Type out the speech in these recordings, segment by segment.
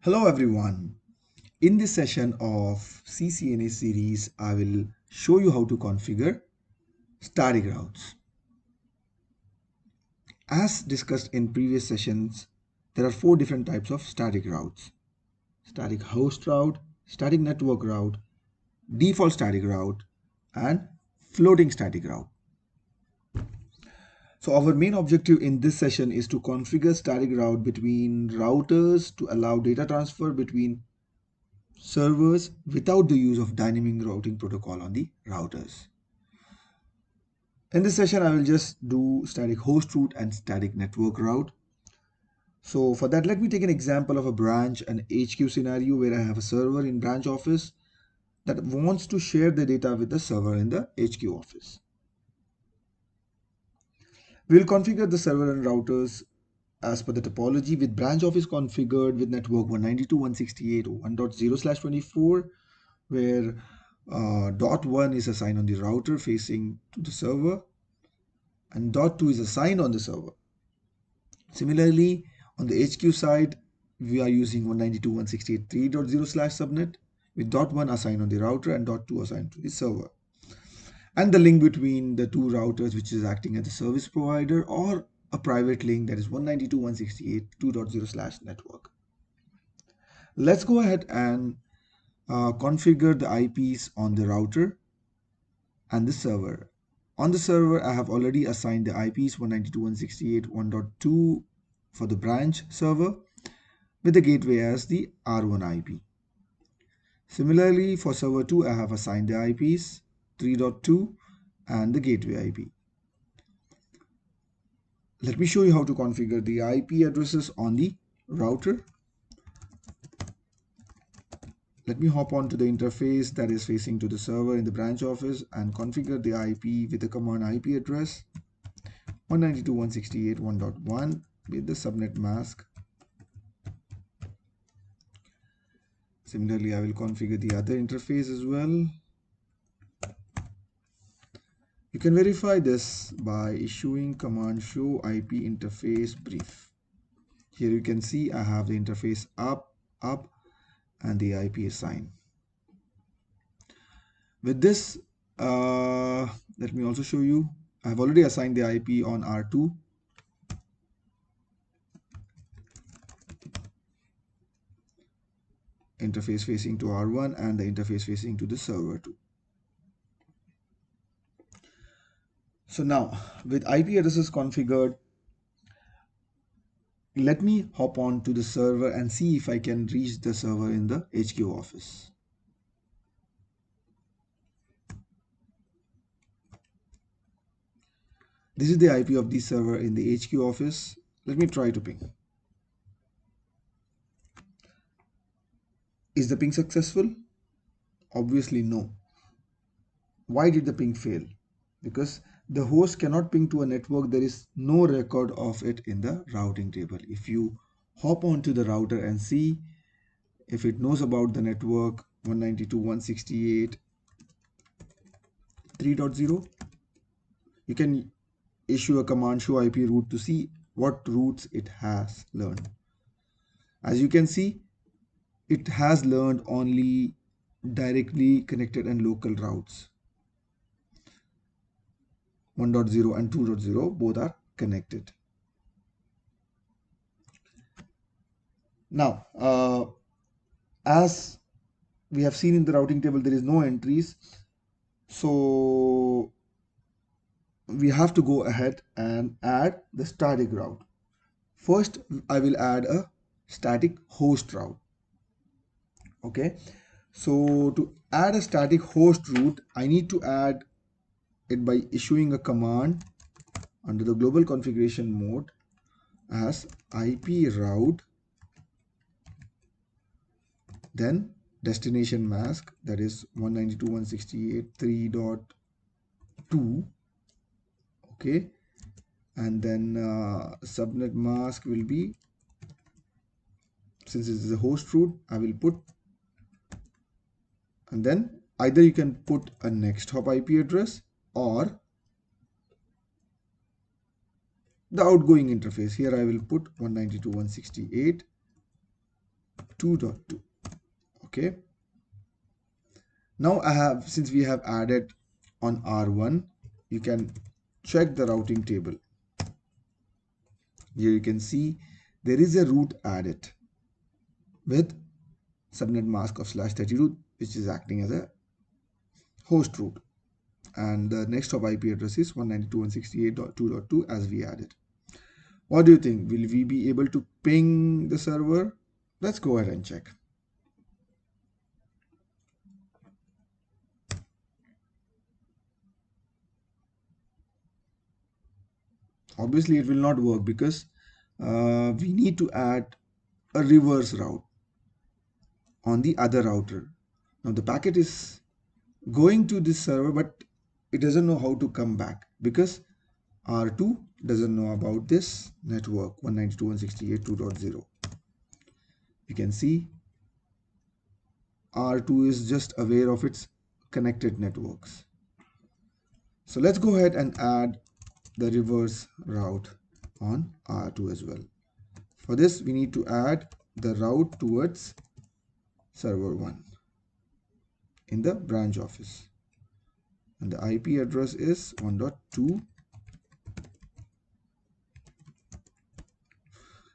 Hello everyone. In this session of CCNA series, I will show you how to configure static routes. As discussed in previous sessions, there are four different types of static routes: static host route, static network route, default static route, and floating static route. So our main objective in this session is to configure static route between routers to allow data transfer between servers without the use of dynamic routing protocol on the routers. In this session, I will just do static host route and static network route. So for that, let me take an example of a branch and HQ scenario where I have a server in branch office that wants to share the data with the server in the HQ office. We'll configure the server and routers as per the topology, with branch office configured with network 192.168.1.0/24, where dot 1 is assigned on the router facing to the server and dot 2 is assigned on the server. Similarly, on the HQ side, we are using 192.168.3.0/subnet with dot 1 assigned on the router and dot 2 assigned to the server. And the link between the two routers, which is acting as a service provider, or a private link, that is 192.168.2.0/network. Let's go ahead and configure the IPs on the router and the server. On the server, I have already assigned the IPs 192.168.1.2 for the branch server with the gateway as the R1 IP. Similarly, for server 2, I have assigned the IPs 3.2 and the gateway IP. Let me show you how to configure the IP addresses on the router. Let me hop on to the interface that is facing to the server in the branch office and configure the IP with the command IP address 192.168.1.1 with the subnet mask. Similarly, I will configure the other interface as well. You can verify this by issuing command show IP interface brief. Here you can see I have the interface up, and the IP assigned. With this, let me also show you. I have already assigned the IP on R2. Interface facing to R1 and the interface facing to the server 2. So now, with IP addresses configured, let me hop on to the server and see if I can reach the server in the HQ office. This is the IP of the server in the HQ office. Let me try to ping. Is the ping successful? Obviously no. Why did the ping fail? Because the host cannot ping to a network. There is no record of it in the routing table. If you hop onto the router and see if it knows about the network 192.168.3.0, you can issue a command show IP route to see what routes it has learned. As you can see, it has learned only directly connected and local routes. 1.0 and 2.0 both are connected. Now, as we have seen in the routing table, there is no entries. So we have to go ahead and add the static route. First, I will add a static host route. Okay. So to add a static host route, I need to add it by issuing a command under the global configuration mode as IP route, then destination mask, that is 192.168.3.2. okay, and then subnet mask will be, since it is a host route, I will put, and then either you can put a next hop IP address or the outgoing interface. Here I will put 192.168 2.2. Okay, now since we have added on R1, you can check the routing table. Here you can see there is a route added with subnet mask of /32, which is acting as a host route, and the next hop IP address is 192.168.2.2 as we added. What do you think? Will we be able to ping the server? Let's go ahead and check. Obviously, it will not work because we need to add a reverse route on the other router. Now the packet is going to this server, but it doesn't know how to come back because R2 doesn't know about this network 192.168.2.0. You can see R2 is just aware of its connected networks. So let's go ahead and add the reverse route on R2 as well. For this, we need to add the route towards server 1 in the branch office. And the IP address is 1.2.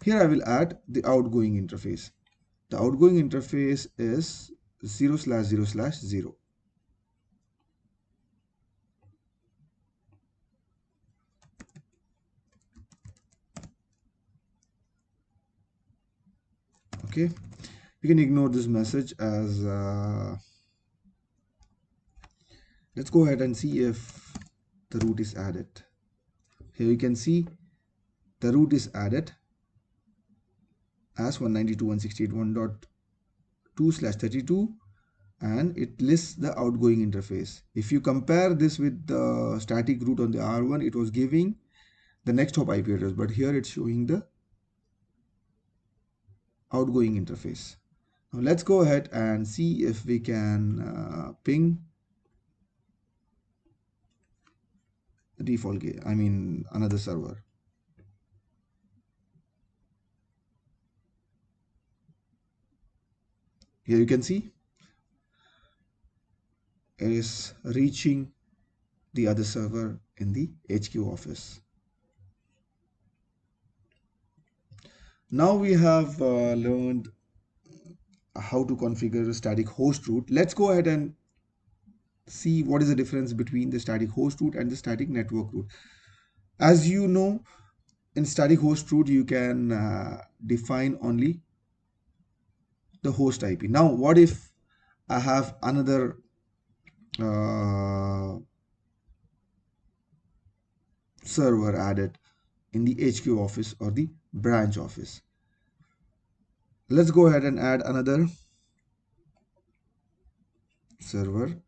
Here I will add the outgoing interface. The outgoing interface is 0/0/0. Okay, you can ignore this message as let's go ahead and see if the route is added. Here you can see the route is added as 192.168.1.2/32, and it lists the outgoing interface. If you compare this with the static route on the R1, it was giving the next hop IP address, but here it's showing the outgoing interface. Now let's go ahead and see if we can ping the default another server. Here you can see it is reaching the other server in the HQ office. Now we have learned how to configure a static host route. Let's go ahead and see what is the difference between the static host route and the static network route. As you know, in static host route, you can define only the host IP. Now, what if I have another server added in the HQ office or the branch office? Let's go ahead and add another server,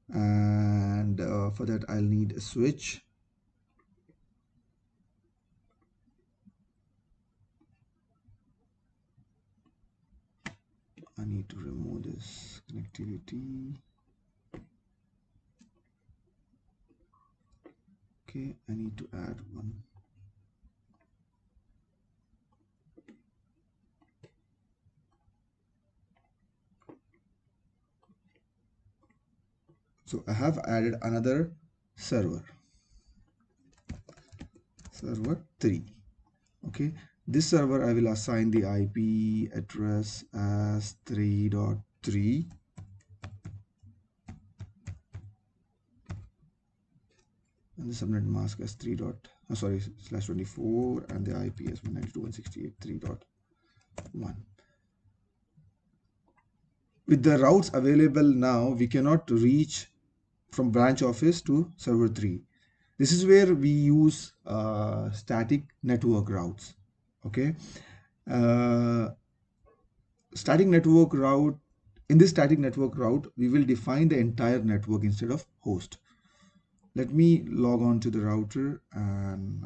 and for that I'll need a switch. I need to remove this connectivity. Okay, I need to add one. So I have added another server 3. Okay, this server I will assign the IP address as 3.3, and the subnet mask as /24, and the IP as 192.168.3.1. With the routes available now, we cannot reach from branch office to server 3. This is where we use static network routes. Okay, static network route. In this static network route, we will define the entire network instead of host. Let me log on to the router and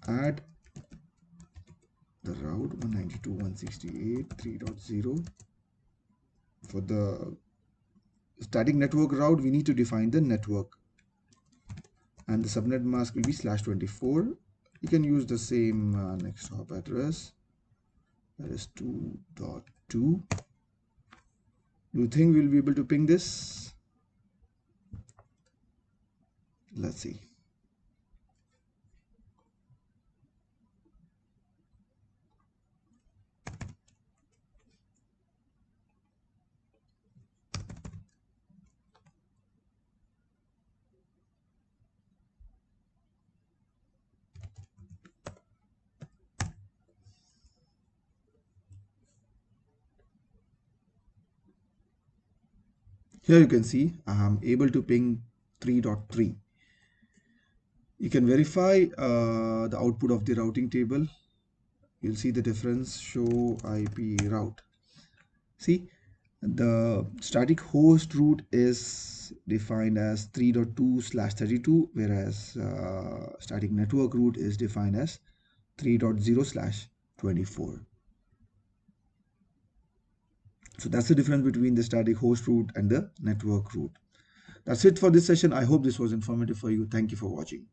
add the route 192.168.3.0. For the static network route, we need to define the network, and the subnet mask will be /24. You can use the same next hop address. That is 2.2. Do you think we'll be able to ping this? Let's see. Here you can see I'm able to ping 3.3. You can verify the output of the routing table. You'll see the difference. Show IP route. See, the static host route is defined as 3.2/32, whereas static network route is defined as 3.0/24. So that's the difference between the static host route and the network route. That's it for this session. I hope this was informative for you. Thank you for watching.